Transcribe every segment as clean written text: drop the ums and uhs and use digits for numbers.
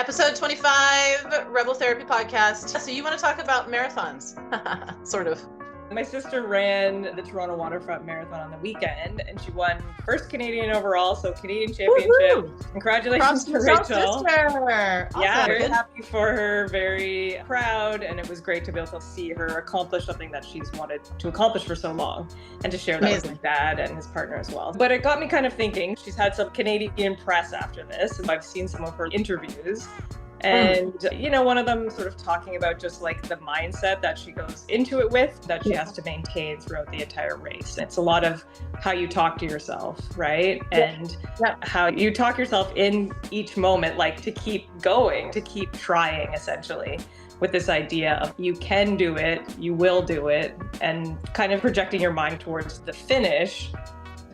Episode 25, Rebel Therapy Podcast. So you want to talk about marathons, sort of. My sister ran the Toronto Waterfront Marathon on the weekend, and she won first Canadian overall, so Canadian championship. Woo-hoo! Congratulations to Rachel. Sister. Yeah, Awesome. very happy for her, very proud, and it was great to be able to see her accomplish something that she's wanted to accomplish for so long, and to share that with his dad and his partner as well. But it got me kind of thinking. She's had some Canadian press after this, and I've seen some of her interviews. And, you know, one of them sort of talking about just like the mindset that she goes into it with, that she has to maintain throughout the entire race. It's a lot of how you talk to yourself, right? And how you talk yourself in each moment, like to keep going, to keep trying, essentially, with this idea of you can do it, you will do it, and kind of projecting your mind towards the finish,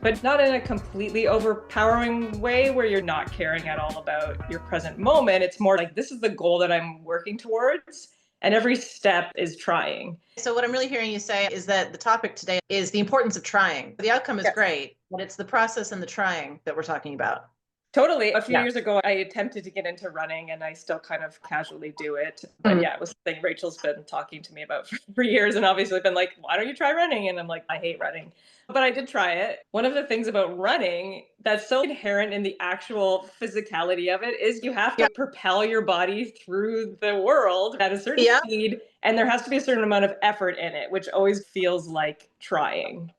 but not in a completely overpowering way where you're not caring at all about your present moment. It's more like, this is the goal that I'm working towards, and every step is trying. So what I'm really hearing you say is that the topic today is the importance of trying. The outcome is great, but it's the process and the trying that we're talking about. Totally. A few years ago, I attempted to get into running, and I still kind of casually do it. But yeah, it was something Rachel's been talking to me about for years, and obviously been like, why don't you try running? And I'm like, I hate running. But I did try it. One of the things about running that's so inherent in the actual physicality of it is you have to propel your body through the world at a certain speed, and there has to be a certain amount of effort in it, which always feels like trying.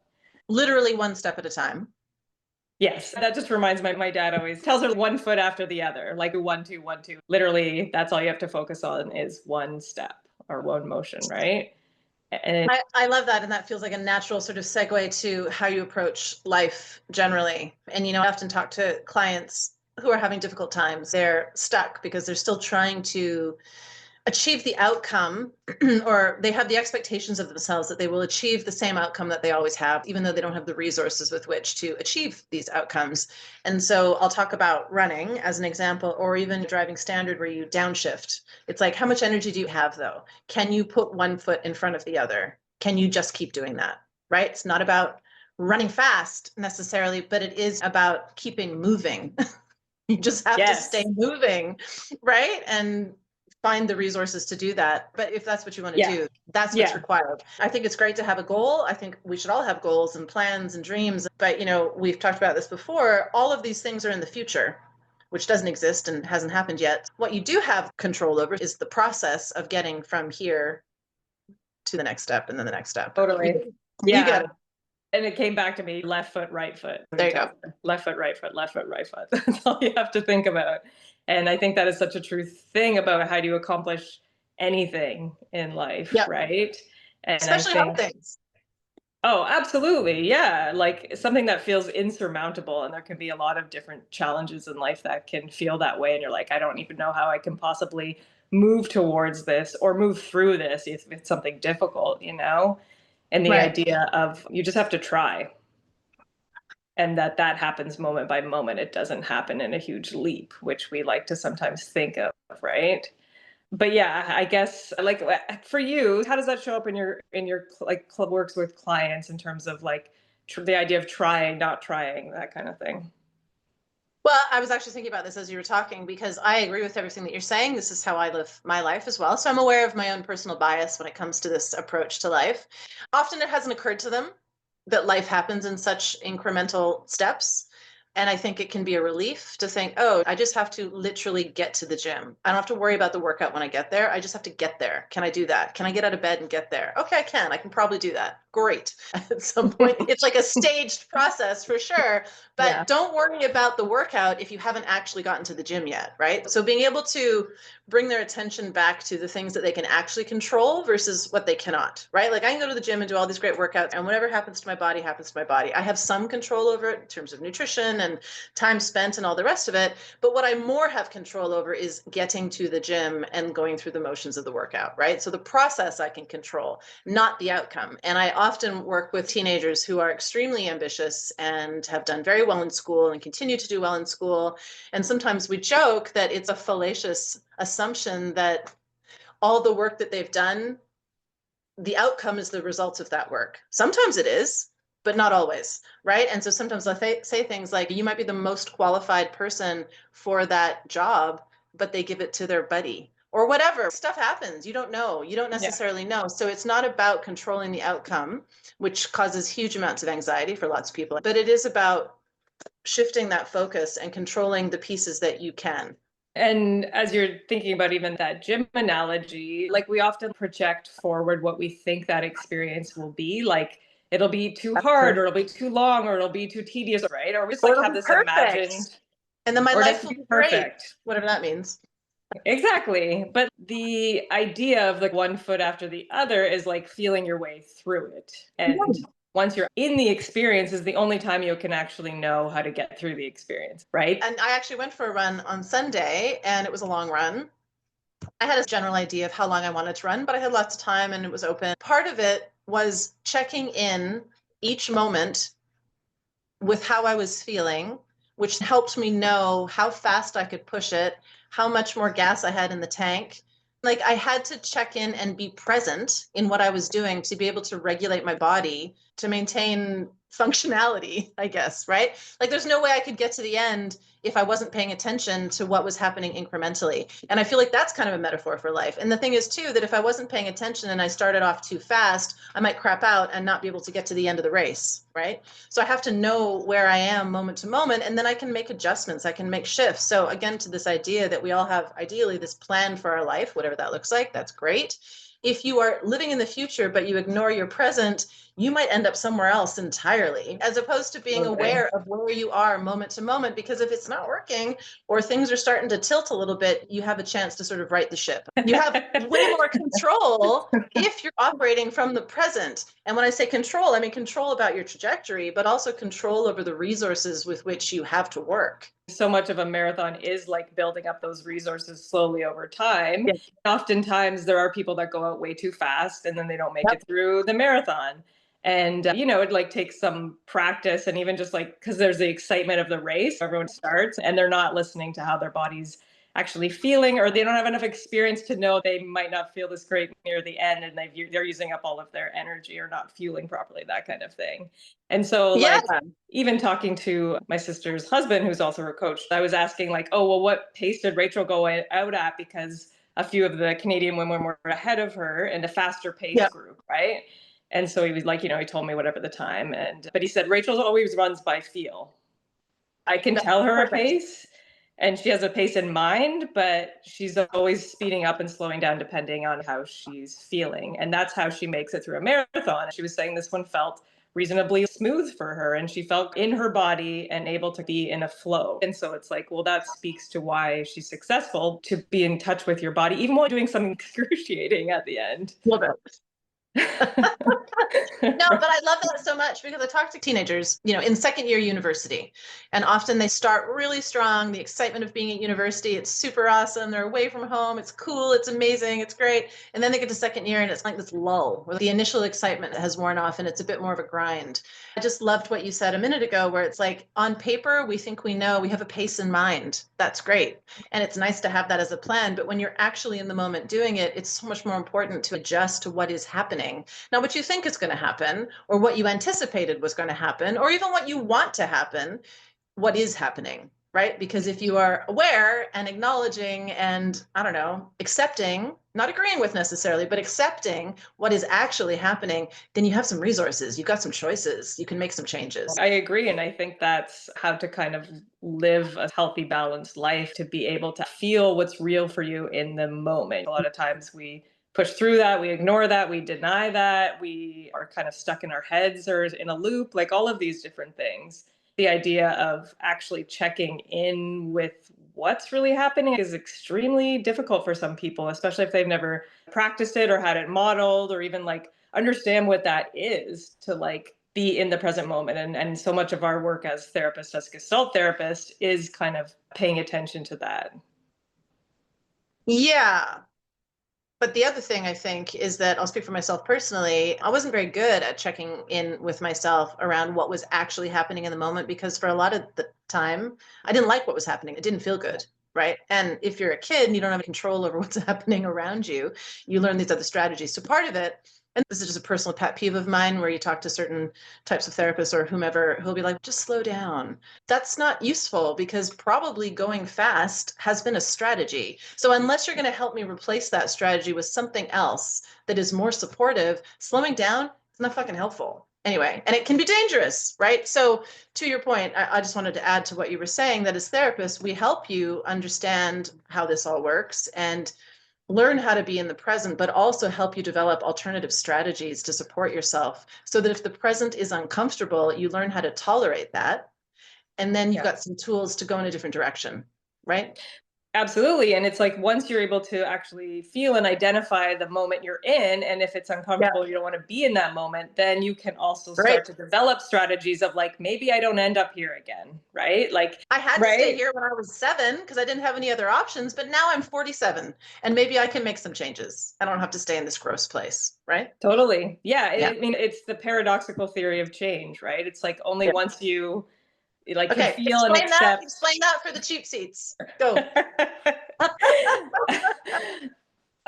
Literally one step at a time. Yes, that just reminds me, my dad always tells her 1 foot after the other, like 1, 2, 1, 2. Literally, that's all you have to focus on is one step or one motion, right? And I love that. And that feels like a natural sort of segue to how you approach life generally. And, you know, I often talk to clients who are having difficult times. They're stuck because they're still trying to achieve the outcome, or they have the expectations of themselves that they will achieve the same outcome that they always have, even though they don't have the resources with which to achieve these outcomes. And so I'll talk about running as an example, or even driving standard where you downshift. It's like, how much energy do you have though? Can you put 1 foot in front of the other? Can you just keep doing that, right? It's not about running fast necessarily, but it is about keeping moving. You just have to stay moving, right? And find the resources to do that. But if that's what you want to do, that's what's required. I think it's great to have a goal. I think we should all have goals and plans and dreams. But, you know, we've talked about this before. All of these things are in the future, which doesn't exist and hasn't happened yet. What you do have control over is the process of getting from here to the next step and then the next step. Totally. You get it. And it came back to me, left foot, right foot. There you go. Left foot, right foot, left foot, right foot. That's all you have to think about. And I think that is such a true thing about how do you accomplish anything in life, right? And especially hard things. Oh, absolutely. Yeah. Like something that feels insurmountable. And there can be a lot of different challenges in life that can feel that way. And you're like, I don't even know how I can possibly move towards this or move through this if it's something difficult, you know? And the idea of you just have to try. And that happens moment by moment. It doesn't happen in a huge leap, which we like to sometimes think of, right? But yeah, I guess like for you, how does that show up in your like club works with clients in terms of like the idea of trying, not trying, that kind of thing? Well, I was actually thinking about this as you were talking, because I agree with everything that you're saying. This is how I live my life as well. So I'm aware of my own personal bias when it comes to this approach to life. Often it hasn't occurred to them that life happens in such incremental steps. And I think it can be a relief to think, oh, I just have to literally get to the gym. I don't have to worry about the workout when I get there. I just have to get there. Can I do that? Can I get out of bed and get there? Okay, I can. I can probably do that. Great. At some point, it's like a staged process for sure. But don't worry about the workout if you haven't actually gotten to the gym yet, right? So being able to bring their attention back to the things that they can actually control versus what they cannot, right? Like I can go to the gym and do all these great workouts, and whatever happens to my body happens to my body. I have some control over it in terms of nutrition and time spent and all the rest of it. But what I more have control over is getting to the gym and going through the motions of the workout, right? So the process I can control, not the outcome. And I often work with teenagers who are extremely ambitious and have done very well in school and continue to do well in school. And sometimes we joke that it's a fallacious assumption that all the work that they've done, the outcome is the result of that work. Sometimes it is, but not always, right? And so sometimes I say things like, you might be the most qualified person for that job, but they give it to their buddy or whatever. Stuff happens. You don't know. You don't Yeah. necessarily know. So it's not about controlling the outcome, which causes huge amounts of anxiety for lots of people, but it is about shifting that focus and controlling the pieces that you can. And as you're thinking about even that gym analogy, like we often project forward what we think that experience will be. Like it'll be too That's hard, true. or it'll be too long, or it'll be too tedious, right? Or we just Or like it'll have be this perfect. imagined, And then my or it has life to will be be great, perfect. whatever that means. Exactly. But the idea of like one foot after the other is like feeling your way through it. And once you're in the experience is the only time you can actually know how to get through the experience, right? And I actually went for a run on Sunday, and it was a long run. I had a general idea of how long I wanted to run, but I had lots of time and it was open. Part of it was checking in each moment with how I was feeling, which helped me know how fast I could push it, how much more gas I had in the tank. Like I had to check in and be present in what I was doing to be able to regulate my body to maintain functionality, I guess, right? Like there's no way I could get to the end if I wasn't paying attention to what was happening incrementally. And I feel like that's kind of a metaphor for life. And the thing is, too, that if I wasn't paying attention and I started off too fast, I might crap out and not be able to get to the end of the race, right? So I have to know where I am moment to moment, and then I can make adjustments, I can make shifts. So again, to this idea that we all have ideally this plan for our life, whatever that looks like, that's great. If you are living in the future, but you ignore your present, you might end up somewhere else entirely, as opposed to being Okay. aware of where you are moment to moment. Because if it's not working or things are starting to tilt a little bit, you have a chance to sort of right the ship. You have way more control if you're operating from the present. And when I say control, I mean control about your trajectory, but also control over the resources with which you have to work. So much of a marathon is like building up those resources slowly over time. Yeah. Oftentimes, there are people that go out way too fast and then they don't make Yep. it through the marathon. And, it like takes some practice and even just like because there's the excitement of the race, everyone starts and they're not listening to how their body's actually feeling, or they don't have enough experience to know they might not feel this great near the end and they're using up all of their energy or not fueling properly, that kind of thing. And so, Yeah. like, even talking to my sister's husband, who's also her coach, I was asking, like, oh, well, what pace did Rachel go out at? Because a few of the Canadian women were ahead of her in a faster pace Yeah. group, right? And so he was like, he told me whatever the time. But he said, Rachel always runs by feel. I can That's tell her a perfect. pace and she has a pace in mind, but she's always speeding up and slowing down depending on how she's feeling. And that's how she makes it through a marathon. She was saying this one felt reasonably smooth for her and she felt in her body and able to be in a flow. And so it's like, well, that speaks to why she's successful, to be in touch with your body, even while doing something excruciating at the end. Love it. No, but I love that so much because I talk to teenagers, in second year university, and often they start really strong. The excitement of being at university, it's super awesome. They're away from home. It's cool. It's amazing. It's great. And then they get to second year and it's like this lull where the initial excitement has worn off and it's a bit more of a grind. I just loved what you said a minute ago, where it's like on paper, we think we know, we have a pace in mind. That's great. And it's nice to have that as a plan. But when you're actually in the moment doing it, it's so much more important to adjust to what is happening. Now, what you think is going to happen, or what you anticipated was going to happen, or even what you want to happen, what is happening, right? Because if you are aware and acknowledging and, I don't know, accepting, not agreeing with necessarily, but accepting what is actually happening, then you have some resources, you've got some choices, you can make some changes. I agree. And I think that's how to kind of live a healthy, balanced life, to be able to feel what's real for you in the moment. A lot of times we push through that, we ignore that, we deny that, we are kind of stuck in our heads or in a loop, like all of these different things. The idea of actually checking in with what's really happening is extremely difficult for some people, especially if they've never practiced it or had it modeled or even like understand what that is, to like be in the present moment. And so much of our work as therapists, as Gestalt therapists, is kind of paying attention to that. Yeah. But the other thing I think is that I'll speak for myself personally. I wasn't very good at checking in with myself around what was actually happening in the moment, because for a lot of the time, I didn't like what was happening. It didn't feel good. Right. And if you're a kid and you don't have control over what's happening around you, you learn these other strategies. So part of it And this is just a personal pet peeve of mine where you talk to certain types of therapists or whomever who'll be like, just slow down. That's not useful because probably going fast has been a strategy. So unless you're going to help me replace that strategy with something else that is more supportive, slowing down is not fucking helpful. Anyway, and it can be dangerous, right? So to your point, I just wanted to add to what you were saying that as therapists, we help you understand how this all works and learn how to be in the present, but also help you develop alternative strategies to support yourself so that if the present is uncomfortable, you learn how to tolerate that. And then you've got some tools to go in a different direction, right? Absolutely. And it's like once you're able to actually feel and identify the moment you're in, and if it's uncomfortable, you don't want to be in that moment, then you can also Right. start to develop strategies of like, maybe I don't end up here again, right? Like, I had to stay here when I was 7 because I didn't have any other options, but now I'm 47 and maybe I can make some changes. I don't have to stay in this gross place, right? Totally. Yeah. Yeah. I mean, it's the paradoxical theory of change, right? It's like only Yeah. once you like can Okay, feel and accept. explain that for the cheap seats. Go.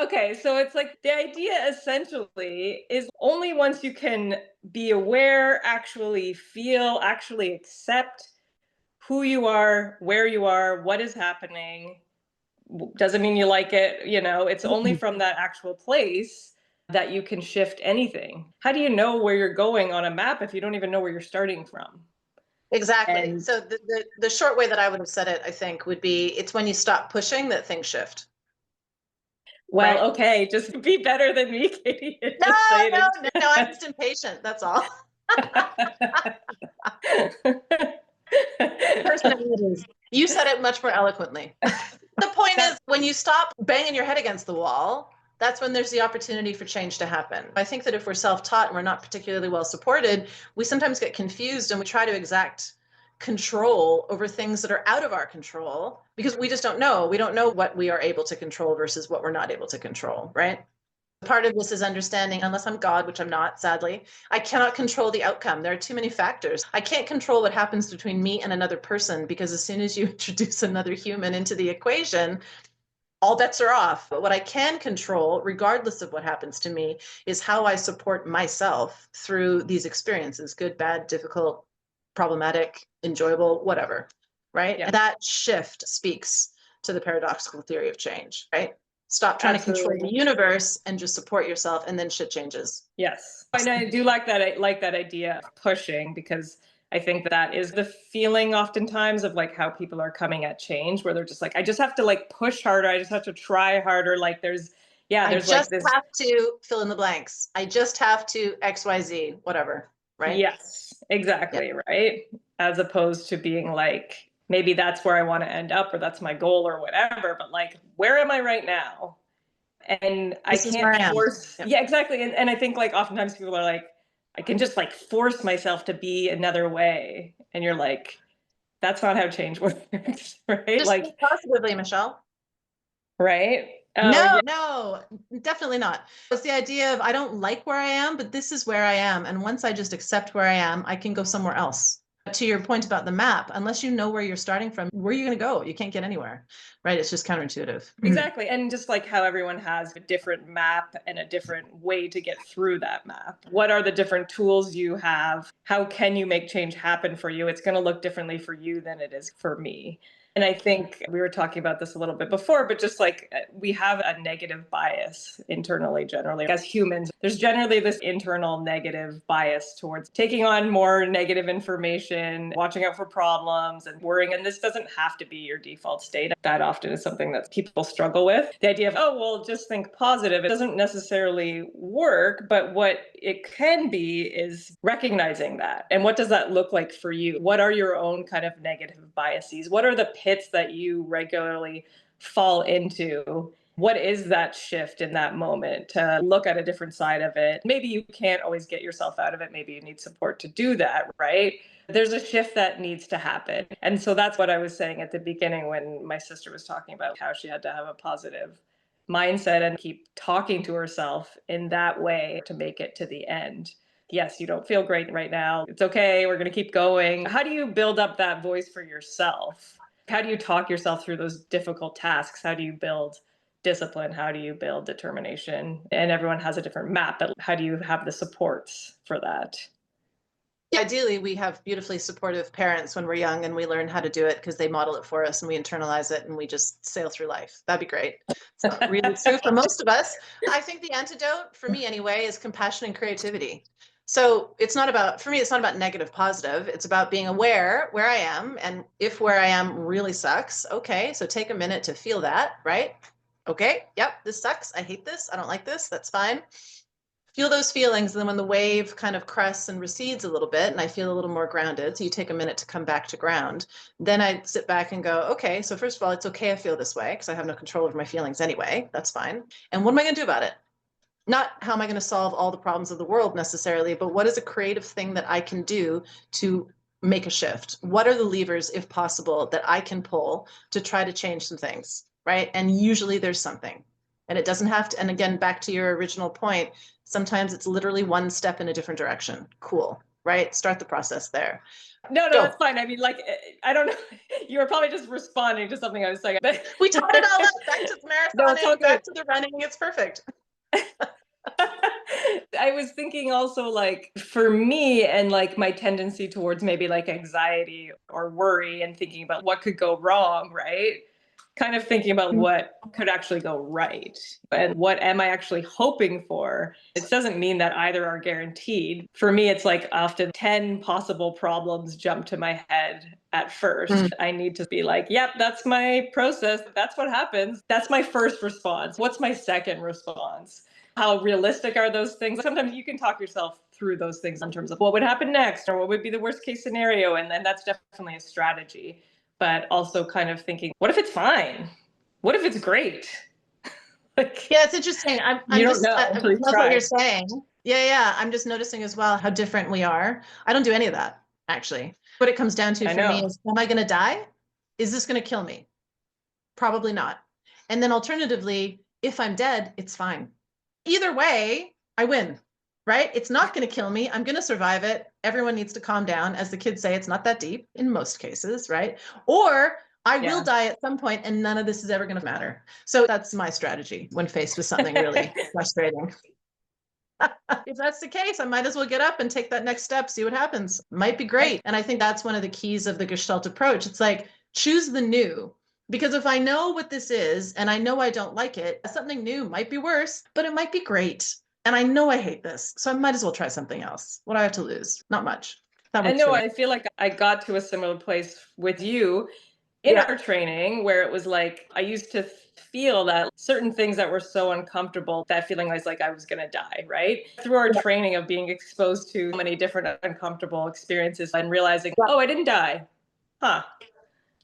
Okay, so it's like the idea essentially is only once you can be aware, actually feel, actually accept who you are, where you are, what is happening. Doesn't mean you like it, it's only from that actual place that you can shift anything. How do you know where you're going on a map if you don't even know where you're starting from? Exactly. And So the short way that I would have said it, I think, would be it's when you stop pushing that things shift. well, Right? okay, just be better than me, Katie, and No, just say no, it. no, no. I'm just impatient. That's all. Personalities. You said it much more eloquently. The point is, when you stop banging your head against the wall, that's when there's the opportunity for change to happen. I think that if we're self-taught and we're not particularly well supported, we sometimes get confused and we try to exact control over things that are out of our control because we just don't know. We don't know what we are able to control versus what we're not able to control, right? Part of this is understanding, unless I'm God, which I'm not, sadly, I cannot control the outcome. There are too many factors. I can't control what happens between me and another person because as soon as you introduce another human into the equation, all bets are off. But what I can control, regardless of what happens to me, is how I support myself through these experiences, good, bad, difficult, problematic, enjoyable, whatever, right? Yeah. And that shift speaks to the paradoxical theory of change, right? Stop trying to control the universe and just support yourself, and then shit changes. Yes. And I do like that. I like that idea of pushing because I think that is the feeling oftentimes of like how people are coming at change, where they're just like, I just have to like push harder. I just have to try harder. Like there's I like just this. have to fill in the blanks. I just have to XYZ, whatever, right? Yes, exactly. Yeah. Right. As opposed to being like, maybe that's where I want to end up or that's my goal or whatever. But like, where am I right now? And This I is can't where I am. force. Yep. Yeah, exactly. And I think like oftentimes people are like, I can just like force myself to be another way. And you're like, that's not how change works, right? Just Like, think positively, Michelle. right? Oh, No, yeah. no, definitely not. It's the idea of I don't like where I am, but this is where I am. And once I just accept where I am, I can go somewhere else. To your point about the map, unless you know where you're starting from, where are you going to go? You can't get anywhere, right? It's just counterintuitive. Exactly. And just like how everyone has a different map and a different way to get through that map. What are the different tools you have? How can you make change happen for you? It's going to look differently for you than it is for me. And I think we were talking about this a little bit before, but just like we have a negative bias internally, generally. As humans, there's generally this internal negative bias towards taking on more negative information, watching out for problems and worrying. And this doesn't have to be your default state. That often is something that people struggle with. The idea of, oh, well, just think positive. It doesn't necessarily work, but what it can be is recognizing that. And what does that look like for you? What are your own kind of negative biases? What are the pits that you regularly fall into? What is that shift in that moment to look at a different side of it? Maybe you can't always get yourself out of it. Maybe you need support to do that, right? There's a shift that needs to happen. And so that's what I was saying at the beginning when my sister was talking about how she had to have a positive mindset and keep talking to herself in that way to make it to the end. Yes, you don't feel great right now. It's okay. We're going to keep going. How do you build up that voice for yourself? How do you talk yourself through those difficult tasks? How do you build discipline? How do you build determination? And everyone has a different map, but how do you have the supports for that? Ideally, we have beautifully supportive parents when we're young and we learn how to do it because they model it for us and we internalize it and we just sail through life. That'd be great. It's not really true for most of us. I think the antidote, for me anyway, is compassion and creativity. So it's not about, for me, it's not about negative, positive. It's about being aware where I am. And if where I am really sucks, okay, so take a minute to feel that, right? Okay, yep, this sucks. I hate this. I don't like this. That's fine. Feel those feelings. And then when the wave kind of crests and recedes a little bit and I feel a little more grounded, so you take a minute to come back to ground, then I sit back and go, okay, so first of all, it's okay I feel this way because I have no control over my feelings anyway. That's fine. And what am I going to do about it? Not how am I going to solve all the problems of the world necessarily, but what is a creative thing that I can do to make a shift? What are the levers, if possible, that I can pull to try to change some things, right? And usually there's something. And it doesn't have to, and again, back to your original point, sometimes it's literally one step in a different direction. Cool, right? Start the process there. No, Go. that's fine. I mean, like, I don't know. You were probably just responding to something I was saying. But We tied it all up. Back to the no, it's all marathoning, good. back to the running. It's perfect. I was thinking also, like, for me and like my tendency towards maybe like anxiety or worry and thinking about what could go wrong, right? Kind of thinking about what could actually go right and what am I actually hoping for. It doesn't mean that either are guaranteed. For me, it's like often 10 possible problems jump to my head at first. I need to be like, yep, that's my process. That's what happens. That's my first response. What's my second response? How realistic are those things? Sometimes you can talk yourself through those things in terms of what would happen next or what would be the worst case scenario. And then that's definitely a strategy. But also kind of thinking, what if it's fine? What if it's great? Like, yeah, it's interesting. you don't know I until you love try. what you're saying. Yeah. I'm just noticing as well how different we are. I don't do any of that, actually. What it comes down to I for me know. is, am I going to die? Is this going to kill me? Probably not. And then alternatively, if I'm dead, it's fine. Either way, I win, right? It's not going to kill me. I'm going to survive it. Everyone needs to calm down. As the kids say, it's not that deep in most cases, right? Or I will Yeah. die at some point and none of this is ever going to matter. So that's my strategy when faced with something really frustrating. If that's the case, I might as well get up and take that next step, see what happens. Might be great. And I think that's one of the keys of the Gestalt approach. It's like, choose the new. Because if I know what this is and I know I don't like it, something new might be worse, but it might be great. And I know I hate this, so I might as well try something else. What do I have to lose? Not much. That And works for no, me. I feel like I got to a similar place with you in Yeah. our training where it was like I used to feel that certain things that were so uncomfortable, that feeling was like I was going to die, right? Through our Yeah. training of being exposed to many different uncomfortable experiences and realizing, Yeah. oh, I didn't die. Huh.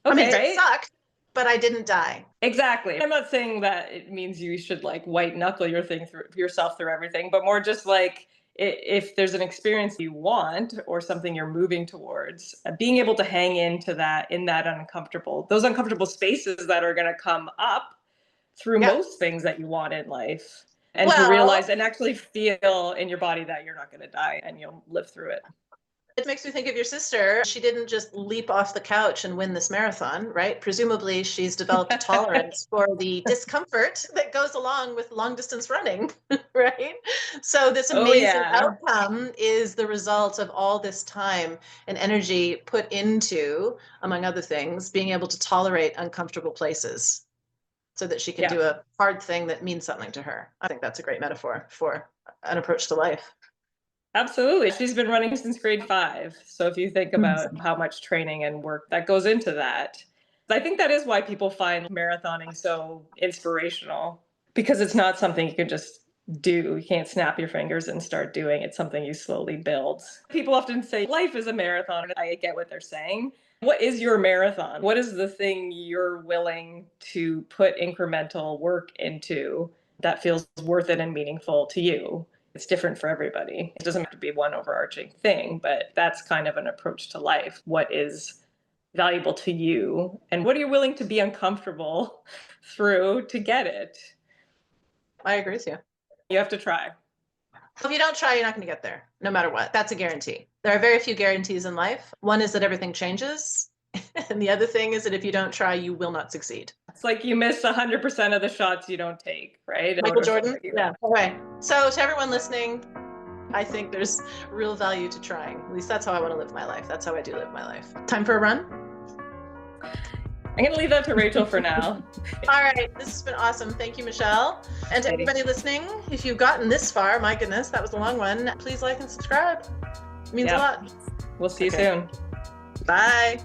I mean, Okay, it right? sucked, but I didn't die. Exactly. I'm not saying that it means you should like white knuckle your thing through yourself through everything, but more just like if there's an experience you want or something you're moving towards, being able to hang into that in that those uncomfortable spaces that are going to come up through Yeah. most things that you want in life, and to Well, realize and actually feel in your body that you're not going to die and you'll live through it. it makes me think of your sister. She didn't just leap off the couch and win this marathon, right? Presumably, she's developed a tolerance for the discomfort that goes along with long distance running, right? So, this Oh amazing yeah. outcome is the result of all this time and energy put into, among other things, being able to tolerate uncomfortable places so that she can Yeah. do a hard thing that means something to her. I think that's a great metaphor for an approach to life. Absolutely. She's been running since grade 5. So if you think about Mhm. how much training and work that goes into that, I think that is why people find marathoning so inspirational, because it's not something you can just do. You can't snap your fingers and start doing. It's something you slowly build. People often say life is a marathon. I get what they're saying. What is your marathon? What is the thing you're willing to put incremental work into that feels worth it and meaningful to you? It's different for everybody. It doesn't have to be one overarching thing, but that's kind of an approach to life. What is valuable to you and what are you willing to be uncomfortable through to get it? I agree with you. You have to try. If you don't try, you're not going to get there, no matter what. That's a guarantee. There are very few guarantees in life. One is that everything changes, And the other thing is that if you don't try, you will not succeed. It's like you miss 100% of the shots you don't take, right? Michael Jordan? Yeah. Okay. So to everyone listening, I think there's real value to trying. At least that's how I want to live my life. That's how I do live my life. Time for a run? I'm going to leave that to Rachel for now. All right. This has been awesome. Thank you, Michelle. And to everybody listening, if you've gotten this far, my goodness, that was a long one. Please like and subscribe. It means a lot. We'll see you soon. Bye.